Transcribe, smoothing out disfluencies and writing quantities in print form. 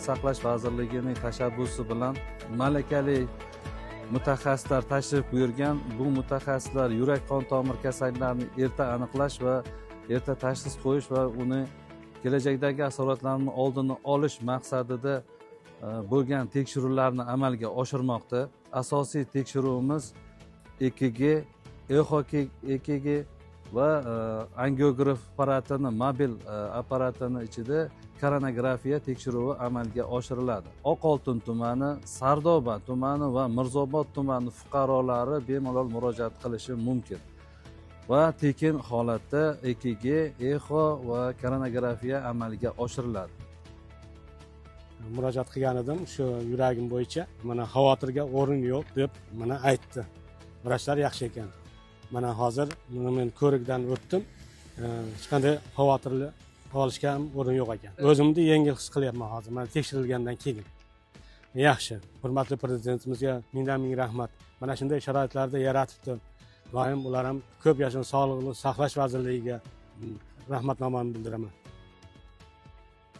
saqlash vazirligining tashabbusi bilan malakali mutaxassislar tashrif buyurgan. Bu mutaxassislar yurak qon tomir kasalliklarini erta aniqlash va erta tashxis qo'yish va uni kelajakdagi asoratlarni oldini olish maqsadida bo'lgan tekshiruvlarni amalga oshirmoqda. Asosiy tekshiruvimiz EKG, EKG va angiograf apparatini, mobil apparatini ichida koronagrafiya tekshiruvi amalga oshiriladi. Oqoltin tumani, Sardoba tumani va Mirzobod tumani fuqarolari bemalol murojaat qilishi mumkin. Va tekin holatda EKG, echo va koronagrafiya amalga oshiriladi. Murojaat qilgan edim, shu yuragim bo'yicha mana xavotirga o'rin yo'q deb mana aytdi. Vrachlar yaxshi ekan. Mana hozir men ko'rikdan o'tdim. Hech qanday xavotirli olishga ham o'rin yo'q ekan. O'zimni yengil his qilyapman hozir. Mana tekshirilgandan keyin. Yaxshi. Hurmatli prezidentimizga ming rahmat. Mana shunday sharoitlarda yaratibdi. Doim ular ham ko'p yashin sog'liqni saqlash vazirligiga rahmatnomani bildiraman.